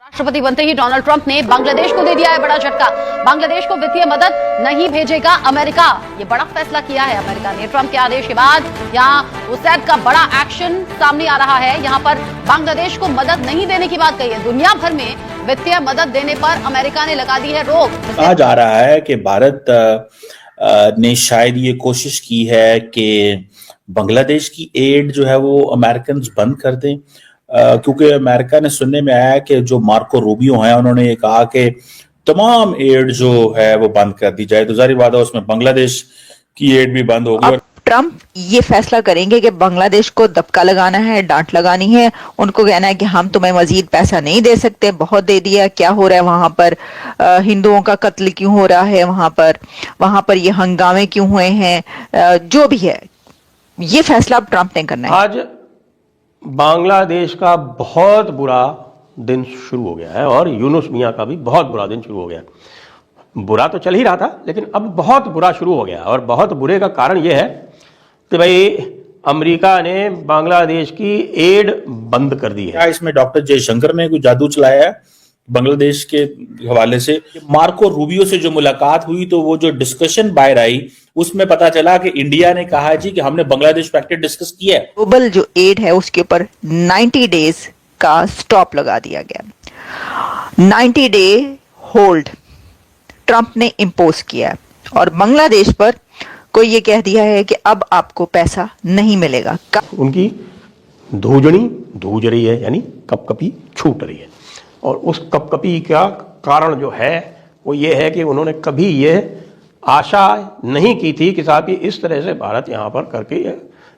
राष्ट्रपति बनते ही Donald Trump ने बांग्लादेश को दे दिया है बड़ा झटका। बांग्लादेश को वित्तीय मदद नहीं भेजेगा अमेरिका। ये बड़ा फैसला किया है अमेरिका ने। ट्रंप के आदेश के बाद यहां उसैद का बड़ा एक्शन सामने आ रहा है। यहां पर बांग्लादेश को मदद नहीं देने की बात कही है। दुनिया भर में वित्तीय मदद देने पर अमेरिका ने लगा दी है रोक। कहा जा रहा है कि भारत ने शायद ये कोशिश की है कि बांग्लादेश की एड जो है वो अमेरिकन बंद कर दें, क्योंकि अमेरिका ने सुनने में आया कि जो मार्को रूबियो हैं उन्होंने ये कहा कि तमाम एड जो है वो बंद कर दी जाए, तो जाहिर बात है उसमें बांग्लादेश की एड भी बंद होगी। अब ट्रंप ये फैसला करेंगे कि बांग्लादेश को दबका लगाना है, डांट लगानी है। उनको कहना है कि हम तुम्हें मजीद पैसा नहीं दे सकते, बहुत दे दिया। क्या हो रहा है वहां पर, हिंदुओं का कत्ल क्यों हो रहा है वहां पर ये हंगामे क्यों हुए हैं, जो भी है ये फैसला अब ट्रंप ने करना है। आज बांग्लादेश का बहुत बुरा दिन शुरू हो गया है और यूनुस मियां का भी बहुत बुरा दिन शुरू हो गया। बुरा तो चल ही रहा था, लेकिन अब बहुत बुरा शुरू हो गया। और बहुत बुरे का कारण यह है कि भाई अमेरिका ने बांग्लादेश की एड बंद कर दी है। क्या इसमें डॉक्टर जयशंकर ने कोई जादू चलाया है बांग्लादेश के हवाले से? मार्को रूबियो से जो मुलाकात हुई तो वो जो डिस्कशन बाहर आई उसमें पता चला कि इंडिया ने कहा जी कि हमने बांग्लादेश फैक्टर डिस्कस किया है। ग्लोबल जो एड है उसके ऊपर 90 डेज का स्टॉप लगा दिया गया। 90 डे होल्ड ट्रंप ने इंपोज किया है और बांग्लादेश पर कोई ये कह दिया है कि अब आपको पैसा नहीं मिलेगा। उनकी धूजनी धूज रही है, यानी कपकपी छूट रही है। और उस कपकपी का कारण जो है वो ये है कि उन्होंने कभी ये आशा नहीं की थी कि साहब इस तरह से भारत यहां पर करके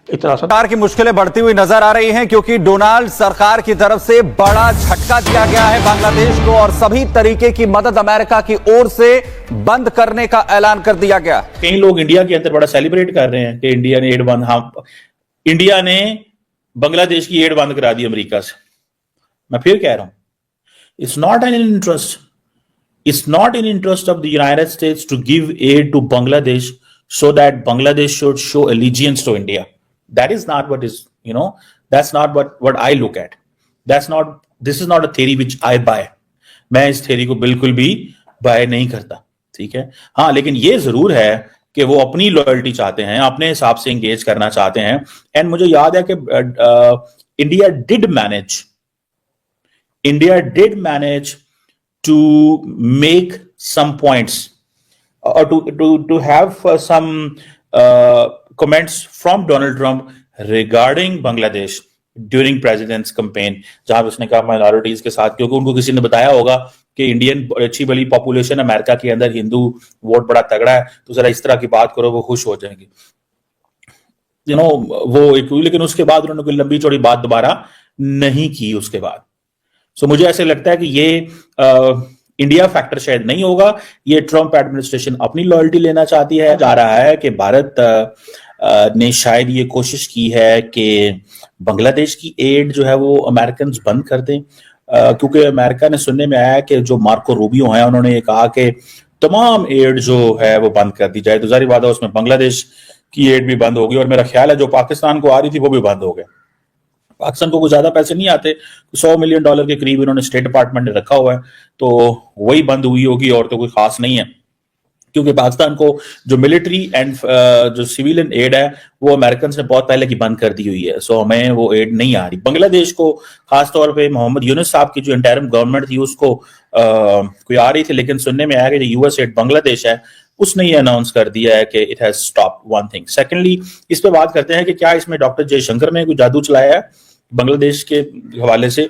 इतना सरकार की मुश्किलें बढ़ती हुई नजर आ रही हैं, क्योंकि डोनाल्ड सरकार की तरफ से बड़ा झटका दिया गया है बांग्लादेश को और सभी तरीके की मदद अमेरिका की ओर से बंद करने का ऐलान कर दिया गया। कई लोग इंडिया के अंदर बड़ा सेलिब्रेट कर रहे हैं कि इंडिया ने एड बंद, हाँ इंडिया ने बांग्लादेश की एड बंद करा दी अमेरिका से। मैं फिर कह रहा हूं, it's not an interest, it's not in interest of the United States to give aid to Bangladesh so that Bangladesh should show allegiance to India. That is not what is, that's not what I look at. This is not a theory which I buy. मैं इस theory को बिल्कुल भी buy नहीं करता, ठीक है। हाँ, लेकिन ये जरूर है कि वो अपनी लॉयल्टी चाहते हैं, अपने हिसाब से एंगेज करना चाहते हैं। एंड मुझे याद है कि India did manage to make some points or to have some comments from Donald Trump regarding Bangladesh during president's campaign, जहां उसने कहा माइनॉरिटीज के साथ, क्योंकि उनको किसी ने बताया होगा कि इंडियन अच्छी बड़ी पॉपुलेशन अमेरिका के अंदर हिंदू वोट बड़ा तगड़ा है, तो जरा इस तरह की बात करो वो खुश हो जाएंगे, वो एक। लेकिन उसके बाद उन्होंने कोई लंबी चौड़ी बात दोबारा नहीं की उसके बाद। सो मुझे ऐसे लगता है कि ये इंडिया फैक्टर शायद नहीं होगा। ये ट्रंप एडमिनिस्ट्रेशन अपनी लॉयल्टी लेना चाहती है। जा रहा है कि भारत ने शायद ये कोशिश की है कि बांग्लादेश की एड जो है वो अमेरिकन बंद कर दें, क्योंकि अमेरिका ने सुनने में आया कि जो मार्को रूबियो हैं उन्होंने ये कहा कि तमाम एड जो है वो बंद कर दी जाए, तो जाहिर बात है उसमें बांग्लादेश की एड भी बंद होगी। और मेरा ख्याल है जो पाकिस्तान को आ रही थी वो भी बंद हो गया। पाकिस्तान को कुछ ज्यादा पैसे नहीं आते, $100 मिलियन के करीब इन्होंने स्टेट डिपार्टमेंट ने रखा हुआ है, तो वही बंद हुई होगी और तो कोई खास नहीं है। क्योंकि पाकिस्तान को जो मिलिट्री एंड जो सिविलियन एड है वो अमेरिकन ने बहुत पहले की बंद कर दी हुई है। सो हमें वो एड नहीं आ रही। बांग्लादेश को खासतौर पे मोहम्मद यूनुस साहब की जो इंटरिम गवर्नमेंट थी उसको कोई आ रही थी, लेकिन सुनने में आया कि जो यूएस एड बांग्लादेश है उसने ये अनाउंस कर दिया है कि it has stop one thing. Secondly, इस पे बात करते हैं कि क्या इसमें डॉक्टर जयशंकर ने कोई जादू चलाया है बांग्लादेश के हवाले से?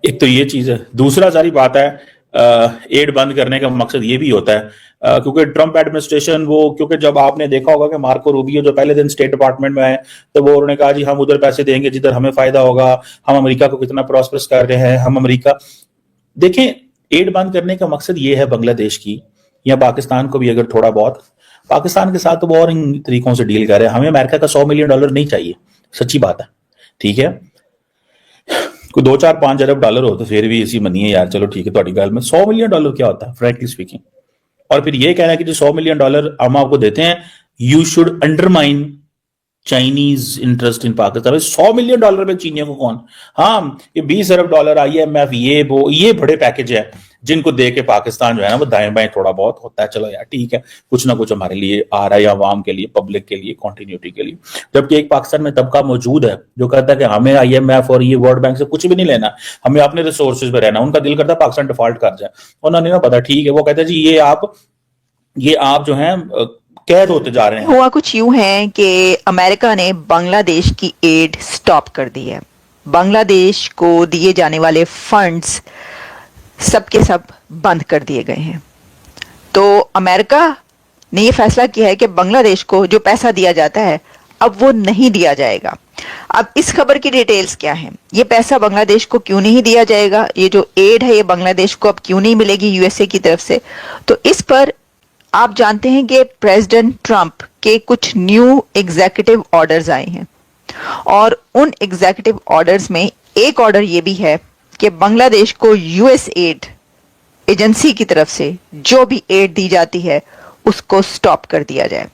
एक तो ये चीज है। दूसरा सारी बात है, एड बंद करने का मकसद ये भी होता है क्योंकि ट्रंप एडमिनिस्ट्रेशन क्योंकि जब आपने देखा होगा कि मार्को रूबियो जो पहले दिन स्टेट डिपार्टमेंट में आए तो वो उन्होंने कहा जी हम उधर पैसे देंगे जिधर हमें फायदा होगा, हम अमेरिका को कितना प्रॉस्परस कर रहे हैं, हम अमेरिका। देखें, एड बंद करने का मकसद ये है बांग्लादेश की या पाकिस्तान को भी, अगर थोड़ा बहुत पाकिस्तान के साथ तो वो और इन तरीकों से डील कर रहे हैं। हमें अमेरिका का $100 मिलियन नहीं चाहिए, सच्ची बात है, ठीक है। कोई 2-4-5 अरब डॉलर हो तो फिर भी इसी मनी है यार, चलो ठीक है तुम्हारी गल में। $100 मिलियन क्या होता है फ्रैंकली स्पीकिंग? और फिर ये कहना है कि जो $100 मिलियन हम आपको देते हैं, you should undermine Chinese interest in Pakistan. $100 million में चीनियों को कौन, हाँ ये $20 अरब IMF, ये बड़े पैकेज है जिनको दे के पाकिस्तान जो है ना वो दाएं बाएं थोड़ा बहुत होता है, चलो यार ठीक है कुछ ना कुछ हमारे लिए आ रहा है, आवाम के लिए, पब्लिक के लिए, कॉन्टिन्यूटी के लिए। जबकि एक पाकिस्तान में तबका मौजूद है जो कहता है कि हमें IMF और ये वर्ल्ड बैंक से कुछ भी नहीं लेना, हमें अपने रिसोर्सेज पे रहना। उनका दिल करता है पाकिस्तान डिफॉल्ट कर जाए, उन्होंने ना पता ठीक है, वो कहते हैं जी ये आप जो है कैद होते जा रहे हैं। हुआ कुछ यूं है कि अमेरिका ने बांग्लादेश की एड स्टॉप कर दी है। बांग्लादेश को दिए जाने वाले फंड्स सबके सब बंद कर दिए गए हैं। तो अमेरिका ने यह फैसला किया है कि बांग्लादेश को जो पैसा दिया जाता है अब वो नहीं दिया जाएगा। अब इस खबर की डिटेल्स क्या हैं? ये पैसा बांग्लादेश को क्यों नहीं दिया जाएगा? ये जो एड है ये बांग्लादेश को अब क्यों नहीं मिलेगी यूएसए की तरफ से? तो इस पर आप जानते हैं कि प्रेसिडेंट ट्रंप के कुछ न्यू एग्जीक्यूटिव ऑर्डर्स आए हैं और उन एग्जीक्यूटिव ऑर्डर्स में एक ऑर्डर ये भी है कि बांग्लादेश को यूएस एड एजेंसी की तरफ से जो भी एड दी जाती है उसको स्टॉप कर दिया जाए।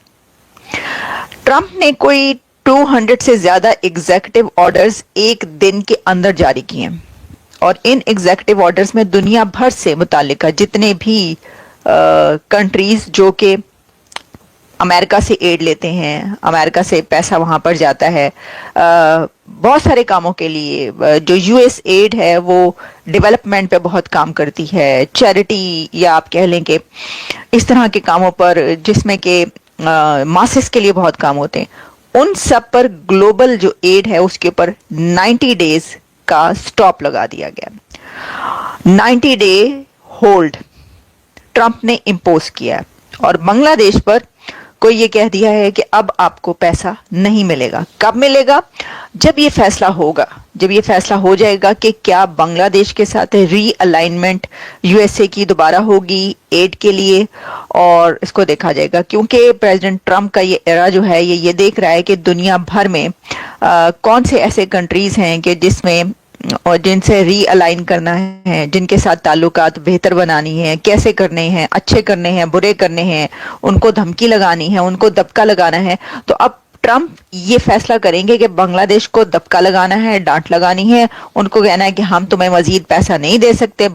ट्रंप ने कोई 200 से ज्यादा एग्जीक्यूटिव ऑर्डर्स एक दिन के अंदर जारी किए हैं और इन एग्जीक्यूटिव ऑर्डर्स में दुनिया भर से मुताल्लिका जितने भी कंट्रीज जो कि अमेरिका से एड लेते हैं, अमेरिका से पैसा वहां पर जाता है बहुत सारे कामों के लिए। जो यूएस एड है वो डेवलपमेंट पे बहुत काम करती है, चैरिटी या आप कह लें कि इस तरह के कामों पर जिसमें कि मासेस के लिए बहुत काम होते हैं, उन सब पर ग्लोबल जो एड है उसके ऊपर 90 डेज का स्टॉप लगा दिया गया। 90 डे होल्ड ट्रंप ने इंपोज किया और बांग्लादेश पर को ये कह दिया है कि अब आपको पैसा नहीं मिलेगा। कब मिलेगा? जब ये फैसला होगा, जब ये फैसला हो जाएगा कि क्या बांग्लादेश के साथ रीअलाइनमेंट यूएसए की दोबारा होगी एड के लिए, और इसको देखा जाएगा क्योंकि प्रेसिडेंट ट्रंप का ये एरा जो है ये देख रहा है कि दुनिया भर में कौन से ऐसे कंट्रीज हैं कि जिसमें और जिनसे रीअलाइन करना है, जिनके साथ ताल्लुकात बेहतर बनानी है, कैसे करने हैं, अच्छे करने हैं, बुरे करने हैं, उनको धमकी लगानी है, उनको दबका लगाना है। तो अब ट्रंप ये फैसला करेंगे कि बांग्लादेश को दबका लगाना है, डांट लगानी है, उनको कहना है कि हम तुम्हें मजीद पैसा नहीं दे सकते।